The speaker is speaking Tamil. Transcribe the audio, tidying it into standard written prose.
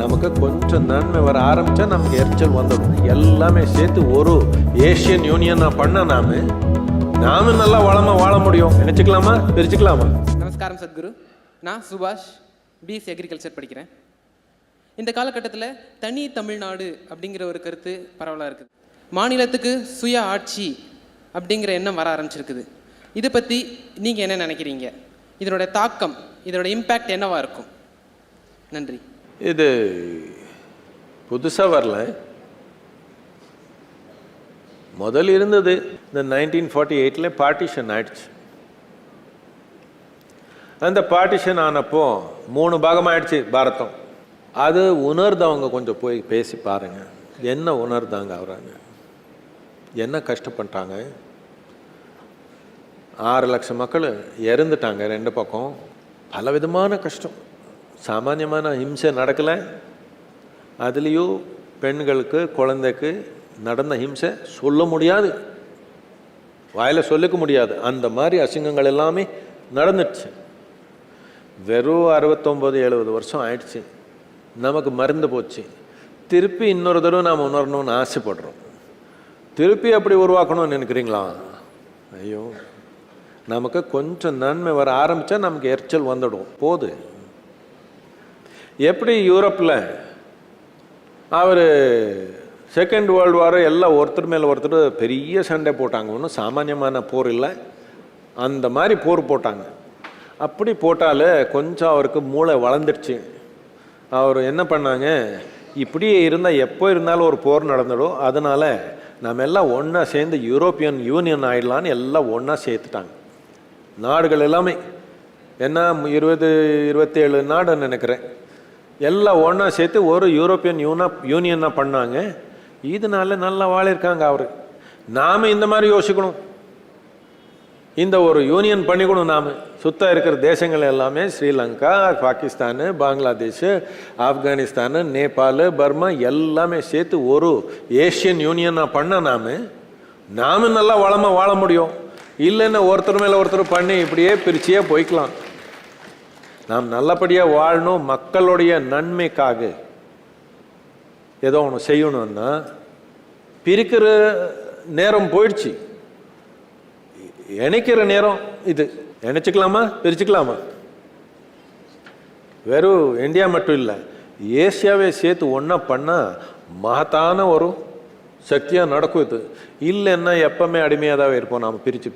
நமக்கு கொஞ்சம் நன்மை வர ஆரம்பிச்சா நமக்கு எரிச்சல் வந்துடும். எல்லாமே சேர்த்து ஒரு ஏஷியன் யூனியனா பண்ண நாம நல்லா வளமா வாழ முடியும். நினைச்சுக்கலாமா, பிரிச்சுக்கலாமா? நமஸ்காரம் சத்குரு. நான் சுபாஷ், பிஎஸ்சி அக்ரிகல்ச்சர் படிக்கிறேன். இந்த காலகட்டத்தில் தனி தமிழ்நாடு அப்படிங்கிற ஒரு கருத்து பரவலாக இருக்குது. மாநிலத்துக்கு சுய ஆட்சி அப்படிங்கிற எண்ணம் வர ஆரம்பிச்சிருக்குது. இதை பற்றி நீங்கள் என்ன நினைக்கிறீங்க? இதனோட தாக்கம், இதனோட இம்பேக்ட் என்னவா இருக்கும்? நன்றி. இது புதுசாக வரல, முதல் இருந்தது. இந்த 1948 பார்ட்டிஷன் ஆயிடுச்சு. அந்த பார்ட்டிஷன் ஆனப்போ 3 பாகமாயிடுச்சு பாரதம். அது உணர்ந்தவங்க கொஞ்சம் போய் பேசி பாருங்க, என்ன உணர்ந்தாங்க அவராங்க, என்ன கஷ்டப்பட்டாங்க. 6 லட்சம் மக்கள் இறந்துட்டாங்க 2 பக்கம். பலவிதமான கஷ்டம், சாமானியமான ஹிம்சை நடக்கலை. அதுலேயும் பெண்களுக்கு குழந்தைக்கு நடந்த ஹிம்சை சொல்ல முடியாது, வாயில் சொல்லிக்க முடியாது. அந்த மாதிரி அசிங்கங்கள் எல்லாமே நடந்துடுச்சு. வெறும் 69-70 வருஷம் ஆயிடுச்சு. நமக்கு மறந்து போச்சு. திருப்பி இன்னொரு தடவை நாம் உணரணும்னு ஆசைப்படுறோம். திருப்பி அப்படி உருவாக்கணும்னு நினைக்கிறீங்களா? ஐயோ, நமக்கு கொஞ்சம் நன்மை வர ஆரம்பித்தா நமக்கு எரிச்சல் வந்துடும். போது எப்படி யூரோப்பில் அவர் செகண்ட் வேர்ல்டு வார் எல்லாம் ஒருத்தர் மேலே ஒருத்தர் பெரிய சண்டை போட்டாங்க. ஒன்றும் சாமானியமான போர் இல்லை, அந்த மாதிரி போர் போட்டாங்க. அப்படி போட்டாலே கொஞ்சம் அவருக்கு மூளை வளர்ந்துடுச்சு. அவர் என்ன பண்ணாங்க, இப்படியே இருந்தால் எப்போ இருந்தாலும் ஒரு போர் நடந்துடும், அதனால் நம்ம எல்லாம் ஒன்றா சேர்ந்து யூரோப்பியன் யூனியன் ஆகிடலான்னு எல்லாம் ஒன்றா சேர்த்துட்டாங்க. நாடுகள் எல்லாமே என்ன 27 நாடுன்னு நினைக்கிறேன், எல்லாம் ஒன்றா சேர்த்து ஒரு யூரோப்பியன் யூனியனாக பண்ணாங்க. இதனால நல்லா வாழிருக்காங்க அவர். நாம் இந்த மாதிரி யோசிக்கணும், இந்த ஒரு யூனியன் பண்ணிக்கணும். நாம் சுத்தம் இருக்கிற தேசங்கள் எல்லாமே ஸ்ரீலங்கா, பாகிஸ்தானு, பங்களாதேஷ், ஆப்கானிஸ்தானு, நேபாள், பர்மா எல்லாமே சேர்த்து ஒரு ஏஷியன் யூனியனாக பண்ண நாம் நல்லா வளமாக வாழ முடியும். இல்லைன்னா ஒருத்தர் மேலே ஒருத்தர் பண்ணி இப்படியே பிரிச்சியே போய்க்கலாம். நாம் நல்லபடியாக வாழணும், மக்களுடைய நன்மைக்காக ஏதோ ஒன்று செய்யணும்னா பிரிக்கிற நேரம் போயிடுச்சு, இணைக்கிற நேரம் இது. இணைச்சிக்கலாமா, பிரிச்சுக்கலாமா? வெறும் இந்தியா மட்டும் இல்லை, ஏசியாவே சேர்த்து ஒன்றா பண்ணால் மகத்தான ஒரு சக்தியாக நடக்கும். இது இல்லைன்னா எப்பவுமே அடிமையாக தான் இருப்போம் நாம் பிரித்து.